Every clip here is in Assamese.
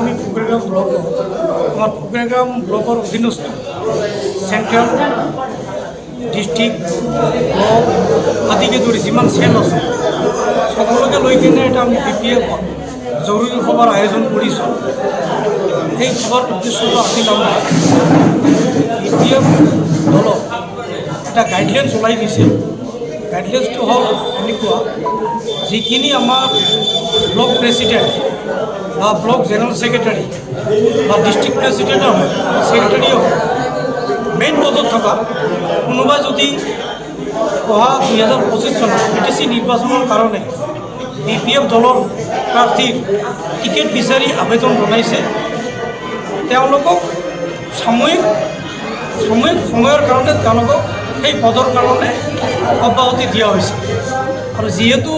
আমি ফকিরগাঁও ব্লক আমার ফকিরগাঁও ব্লকের অধীনস্থ সেন্ট্রাল ডিস্ট্রিক্ট ব্লক আদিকে ধরে যিমান সেল আছে সকলকে লৈ কিনে এটা আমি BPF জরুরি সভার আয়োজন করেছো। এই সভার উদ্দেশ্যটা আছিল আমরা BPF দলক একটা গাইডলাইন্স ওলাই দিছে। গাইডলাইন্সটো হল এনেকুৱা যিখিনি আমাৰ ব্লক প্ৰেচিডেণ্ট বা ব্লক জেনারেল সেক্রেটারি বা ডিস্ট্রিক্ট প্রেসিডেন্ট হয় সেক্রেটারিও মেইন পদত থকা কোনোবাই যদি অহা 2025 চনত BTC নির্বাচনের কারণে BPF দলৰ প্ৰাৰ্থীৰ টিকেট বিচাৰি আবেদন জনাইছে তেওঁলোকক সাময়িক সময়ৰ কাৰণে তেওঁলোকক সেই পদৰ কাৰণে অব্যাহতি দিয়া হৈছে। আৰু যেহেতু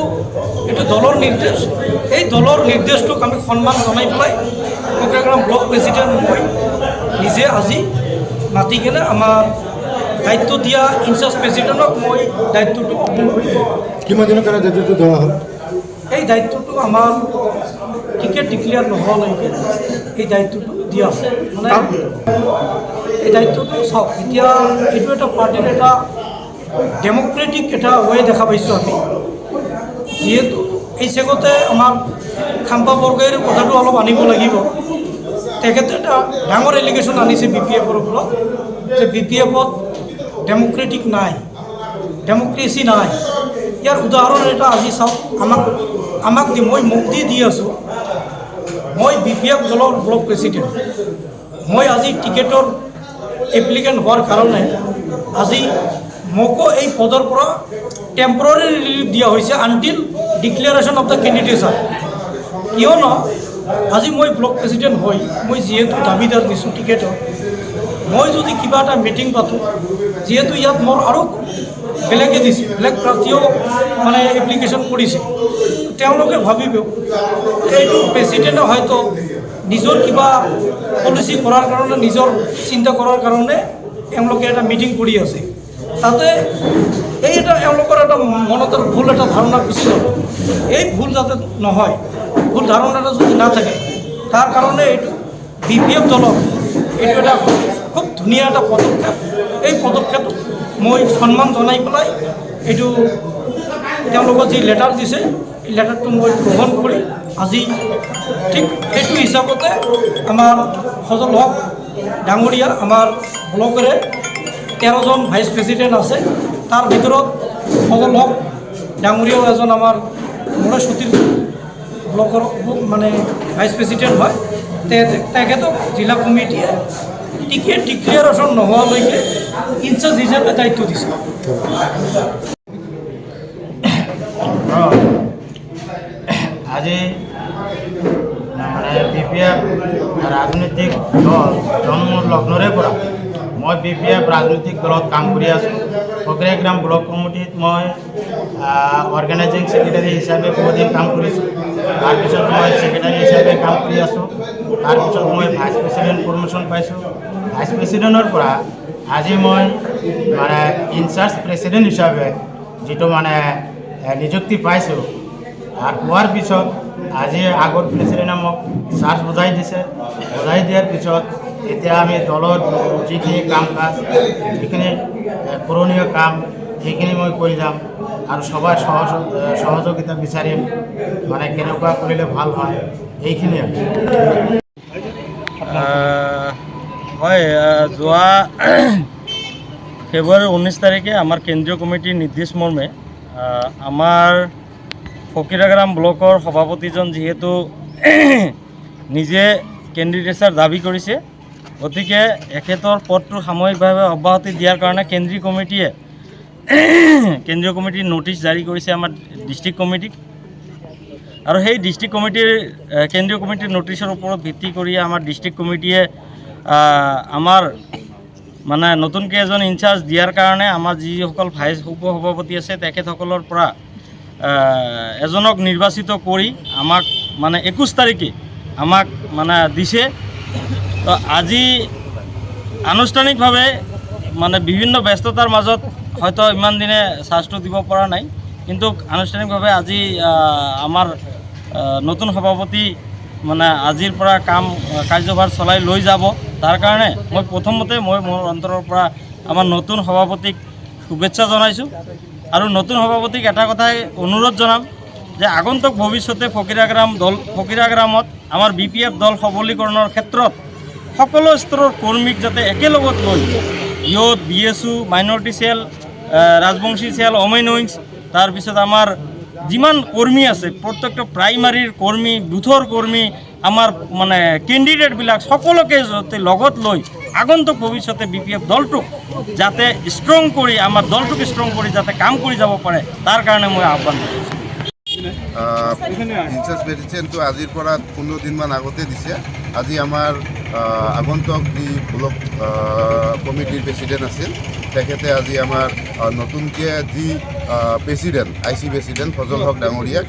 এটা দলৰ নিৰ্দেশ এই দলৰ নিৰ্দেশটোক আমি সন্মান জনাই পেলাই ফকিৰগাঁও ব্লক প্ৰেসিডেন্ট মই নিজে আজি মাতি কিনে আমাৰ দায়িত্ব দিয়া ইনচাৰ্জ প্ৰেসিডেন্টক মই দায়িত্বটো অৰ্পণ কৰিছোঁ। কিমান দিনৰ কাৰণে দায়িত্বটো দেওয়া হ'ল? এই দায়িত্বটো আমাৰ টিকেট ডিক্লেয়াৰ নোহোৱালৈকে এই দায়িত্বটো দিয়া আছে। মানে এই দায়িত্বটো চাওক, এতিয়া এইটো এটা পাৰ্টিৰ এটা ডেমক্ৰেটিক এটা ৱে দেখা পাইছোঁ আমি। যেহেতু এই চেগতে আমাৰ খাম্পা বৰগোহাঁইৰ কথাটো অলপ আনিব লাগিব। তেখেতে এটা ডাঙৰ এলিগেশ্যন আনিছে BPFৰ ওপৰত যে BPFত ডেমক্ৰেটিক নাই, ডেমক্ৰেচি নাই। ইয়াৰ উদাহৰণ এটা আজি চাওক, আমাক মই মোক দি আছোঁ। মই BPF দলৰ ব্লক প্ৰেচিডেণ্ট। মই আজি টিকেটৰ এপ্লিকেণ্ট হোৱাৰ কাৰণে আজি মোকো এই পদৰ পৰা টেম্পৰৰী ৰিলিফ দিয়া হৈছে আনটিল ডিক্লেৰেশ্যন অফ দ্য কেণ্ডিডেটছাৰ। কিয়নো আজি মই ব্লক প্ৰেচিডেণ্ট হৈ মই যিহেতু দাবীদাৰ দিছোঁ টিকেটৰ, মই যদি কিবা এটা মিটিং পাতোঁ, যিহেতু ইয়াত মোৰ আৰু বেলেগে দিছে, বেলেগ প্ৰাৰ্থীও মানে এপ্লিকেশ্যন কৰিছে, তেওঁলোকে ভাবিব এইটো প্ৰেচিডেণ্টে হয়তো নিজৰ কিবা পলিচি কৰাৰ কাৰণে, নিজৰ চিন্তা কৰাৰ কাৰণে এওঁলোকে এটা মিটিং কৰি আছে। তাতে এই এটা এওঁলোকৰ এটা মনত ভুল এটা ধাৰণা গুচি যাব। এই ভুল যাতে নহয়, ভুল ধাৰণাটা যদি নাথাকে, তাৰ কাৰণে এইটো BPF দলৰ এইটো এটা খুব ধুনীয়া এটা পদক্ষেপ। এই পদক্ষেপটো মই সন্মান জনাই পেলাই এইটো তেওঁলোকৰ যি লেটাৰ দিছে এই লেটাৰটো মই গ্ৰহণ কৰি আজি ঠিক সেইটো হিচাপতে আমাৰ সজল হক ডাঙৰীয়া আমাৰ ব্লকেৰে 13জন ভাইচ প্ৰেচিডেণ্ট আছে। তাৰ ভিতৰত সজল হক ডাঙৰীয়াও এজন আমাৰ মৰেশ্বতীৰ ব্লকৰ মানে ভাইচ প্ৰেচিডেণ্ট হয়। তেখেতক জিলা কমিটিয়ে টিকেট ডিক্লেয়াৰেশ্যন নোহোৱালৈকে ইনচাৰ্জ হিচাপে দায়িত্ব দিছে। আজি মানে BPF ৰাজনৈতিক দল জন্মৰ লগ্নৰে পৰা মই BPF ৰাজনৈতিক দলত কাম কৰি আছোঁ। ফকিৰগাঁও ব্লক কমিটিত মই অৰ্গেনাইজিং সেক্ৰেটাৰী হিচাপে বহুদিন কাম কৰিছোঁ। তাৰপিছত মই সেক্ৰেটাৰী হিচাপে কাম কৰি আছোঁ। তাৰপিছত মই ভাইচ প্ৰেচিডেণ্ট প্ৰমোশ্যন পাইছোঁ। ভাইচ প্ৰেচিডেণ্টৰ পৰা আজি মই মানে ইনচাৰ্জ প্ৰেচিডেণ্ট হিচাপে যিটো মানে নিযুক্তি পাইছোঁ। আৰু পোৱাৰ পিছত আজি আগৰ প্ৰেচিডেণ্টে মোক চাৰ্জ বুজাই দিছে। বুজাই দিয়াৰ পিছত এতিয়া আমি দলত যিখিনি কাম কাজ, যিখিনি কৰণীয় কাম, সেইখিনি মই কৰি যাম আৰু সবাই সহযোগিতা বিচাৰিম, মানে কেনেকুৱা কৰিলে ভাল হয় এইখিনিয়ে। হয়, যোৱা ফেব্ৰুৱাৰী 19 তাৰিখে আমাৰ কেন্দ্ৰীয় কমিটিৰ নিৰ্দেশ মৰ্মে আমাৰ ফকিৰগাঁও ব্লকৰ সভাপতিজন যিহেতু নিজে কেণ্ডিডেটছাৰ দাবী কৰিছে, গতিকে এখেতৰ পদটো সাময়িকভাৱে অব্যাহতি দিয়াৰ কাৰণে কেন্দ্ৰীয় কমিটিৰ নোটিছ জাৰি কৰিছে আমাৰ ডিষ্ট্ৰিক্ট কমিটিক। আৰু সেই ডিষ্ট্ৰিক্ট কমিটিৰ কেন্দ্ৰীয় কমিটিৰ নোটিছৰ ওপৰত ভিত্তি কৰি আমাৰ ডিষ্ট্ৰিক্ট কমিটিয়ে আমাৰ মানে নতুনকৈ এজন ইনচাৰ্জ দিয়াৰ কাৰণে আমাৰ যিসকল ভাইচ উপসভাপতি আছে তেখেতসকলৰ পৰা এজনক নিৰ্বাচিত কৰি আমাক মানে 21 তাৰিখে আমাক মানে দিছে। তো আজি আনুষ্ঠানিকভাৱে মানে বিভিন্ন ব্যস্ততাৰ মাজত হয়তো ইমান দিনে চাৰ্জটো দিব পৰা নাই, কিন্তু আনুষ্ঠানিকভাৱে আজি আমাৰ নতুন সভাপতি মানে আজিৰ পৰা কাৰ্যভাৰ চলাই লৈ যাব। তাৰ কাৰণে মই প্ৰথমতে মই মোৰ অন্তৰৰ পৰা আমাৰ নতুন সভাপতিক শুভেচ্ছা জনাইছোঁ আৰু নতুন সভাপতিক এটা কথাই অনুৰোধ জনাম যে আগন্তুক ভৱিষ্যতে ফকিৰাগ্ৰামত আমাৰ BPF দল সবলীকৰণৰ ক্ষেত্ৰত সকলো স্তৰৰ কৰ্মীক যাতে একেলগত লৈ youth BSU minority cell Rajbongshi cell women wings তাৰপিছত আমাৰ যিমান কৰ্মী আছে প্ৰত্যেকটা প্ৰাইমাৰীৰ কৰ্মী বুথৰ কৰ্মী আমাৰ মানে কেণ্ডিডেটবিলাক সকলোকে যাতে লগত লৈ আগন্তুক ভৱিষ্যতে BPF দলটোক যাতে ষ্ট্ৰং কৰি আমাৰ দলটোক ষ্ট্ৰং কৰি যাতে কাম কৰি যাব পাৰে তাৰ কাৰণে মই আহ্বান কৰিছোঁ। ইনচাৰ্জ প্ৰেচিডেণ্টটো আজিৰ পৰা 15 দিনমান আগতে দিছে। আজি আমাৰ আগন্তুক যি ব্লক কমিটিৰ প্ৰেচিডেণ্ট আছিল তেখেতে আজি আমাৰ নতুনকৈ যি প্ৰেচিডেণ্ট IC প্ৰেচিডেণ্ট ফজল হক ডাঙৰীয়াক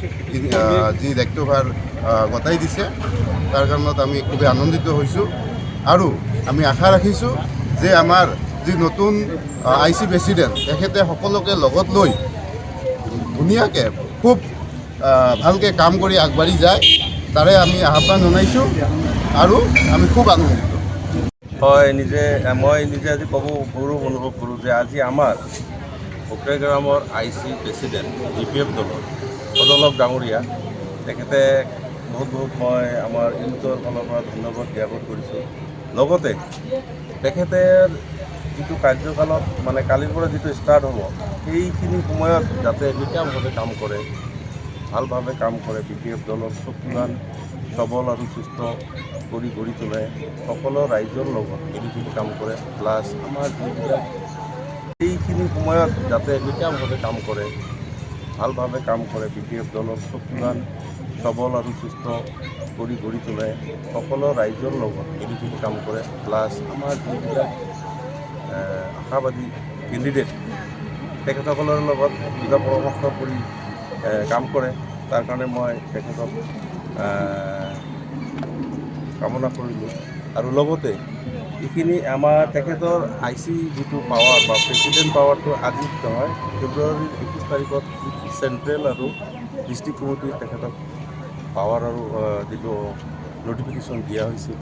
যি দায়িত্বভাৰ গতাই দিছে তাৰ কাৰণত আমি খুবেই আনন্দিত হৈছোঁ আৰু আমি আশা ৰাখিছোঁ যে আমাৰ যি নতুন IC প্ৰেচিডেণ্ট তেখেতে সকলোকে লগত লৈ ধুনীয়াকৈ খুব ভালকৈ কাম কৰি আগবাঢ়ি যায় তাৰে আমি আহ্বান জনাইছোঁ আৰু আমি খুব আনন্দিত। হয়, মই নিজে আজি ক'ব গৌৰৱ অনুভৱ কৰোঁ যে আজি আমাৰ ফকিৰাগ্ৰামৰ IC প্ৰেচিডেণ্ট BPF দলৰ ফজল হক ডাঙৰীয়া তেখেতে বহুত মই আমাৰ ইউনিটৰ ফালৰ পৰা ধন্যবাদ জ্ঞাপন কৰিছোঁ। লগতে তেখেতৰ যিটো কাৰ্যকালত মানে কালিৰ পৰা যিটো ষ্টাৰ্ট হ'ব সেইখিনি সময়ত যাতে নিকামভাৱে কাম কৰে, ভালভাৱে কাম কৰে, BPF দলৰ শক্তিবান সবল আৰু সুস্থ কৰি গঢ়ি তোলে, সকলো ৰাইজৰ লগত মিলিজুলি কাম কৰে, প্লাছ আমাৰ যিবিলাক এইখিনি সময়ত যাতে নিকামভাৱে কাম কৰে, ভালভাৱে কাম কৰে, BPF দলৰ শক্তিবান সবল আৰু সুস্থ কৰি গঢ়ি তোলে, সকলো ৰাইজৰ লগত মিলিজুলি কাম কৰে, প্লাছ আমাৰ যিবিলাক আশাবাদী কেণ্ডিডেট তেখেতসকলৰ লগত কিবা পৰামৰ্শ কৰি কাম কৰে। তাৰ কাৰণে মই তেখেতক কামনা কৰিলোঁ আৰু লগতে এইখিনি আমাৰ তেখেতৰ IC যিটো পাৱাৰ বা প্ৰেচিডেণ্ট পাৱাৰটো আজি নহয়, ফেব্ৰুৱাৰীৰ 21 তাৰিখত চেণ্ট্ৰেল আৰু ডিষ্ট্ৰিক্ট কমিটিৰ তেখেতক পাৱাৰ আৰু যিটো নটিফিকেশ্যন দিয়া হৈছিল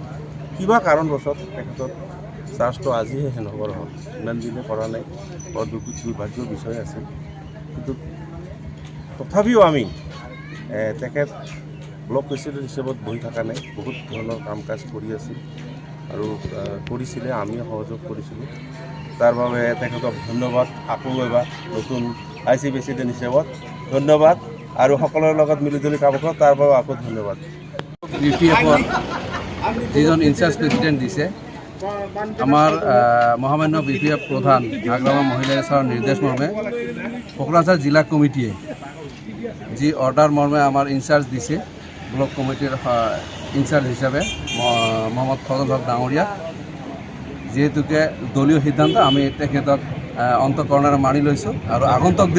কিবা কাৰণবশত তেখেতৰ চাৰ্জটো আজিহে হেণ্ডঅভাৰ হ'ল, ইমান দিনে কৰা নাই, বৰ দুৰ্ভাগ্যৰ বিষয় আছিল। কিন্তু তথাপিও আমি তেখেত ব্লক প্ৰেচিডেণ্ট হিচাপত বহি থকা নাই, বহুত ধৰণৰ কাম কাজ কৰি আছিল আৰু কৰিছিলে, আমিও সহযোগ কৰিছিলোঁ। তাৰ বাবে তেখেতক ধন্যবাদ, আকৌ এবাৰ নতুন IC প্ৰেচিডেণ্ট হিচাপত ধন্যবাদ আৰু সকলোৰে লগত মিলিজুলি কাম কৰক তাৰ বাবে আকৌ ধন্যবাদ। BPFৰ যিজন ইনচাৰ্জ প্ৰেচিডেণ্ট দিছে আমাৰ মহামান্য BPF প্ৰধান আগ্ৰামা মহিলা ছাৰৰ নিৰ্দেশ মৰ্মে কোকৰাঝাৰ জিলা কমিটিয়ে যি অৰ্ডাৰ মৰ্মে আমাৰ ইনচাৰ্জ দিছে ব্লক কমিটিৰ ইনচাৰ্জ হিচাপে মহম্মদ ফজল হক ডাঙৰীয়া, যিহেতুকে দলীয় সিদ্ধান্ত আমি তেখেতক অন্তঃকৰণেৰে মানি লৈছোঁ আৰু আগন্তুক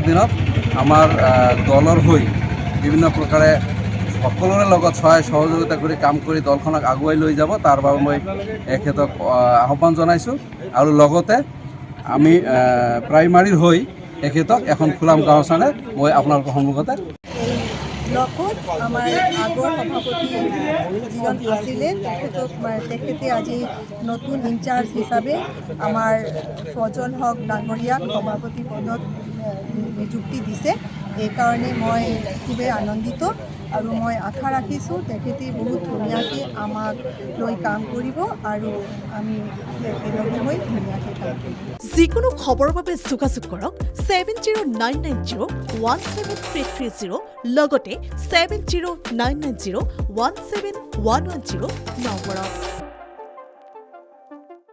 দিনত আমাৰ দলৰ হৈ বিভিন্ন প্ৰকাৰে সকলোৰে লগত সহায় সহযোগিতা কৰি কাম কৰি দলখনক আগুৱাই লৈ যাব, তাৰ বাবে মই এখেতক আহ্বান জনাইছোঁ আৰু লগতে আমি প্ৰাইমাৰীৰ হৈ এখেতক এখন ফুলাম গাঁও চানে মই আপোনালোকৰ সন্মুখতে ব্লকত আমাৰ আগৰ সভাপতি যিজন আছিলে তেখেতে আজি নতুন ইনচাৰ্জ হিচাপে আমাৰ ফজল হক ডাঙৰীয়াক সভাপতি পদত নিযুক্তি দিছে। এইকাৰণে মই খুবেই আনন্দিত আৰু মই আশা ৰাখিছোঁ তেখেতে বহুত ধুনীয়াকৈ আমাক লৈ কাম কৰিব আৰু আমি একেলগে হৈ ধুনীয়াকৈ কাম কৰিম। যিকোনো খবৰৰ বাবে যোগাযোগ কৰক 7099017330 লগতে 7099017110 নম্বৰত।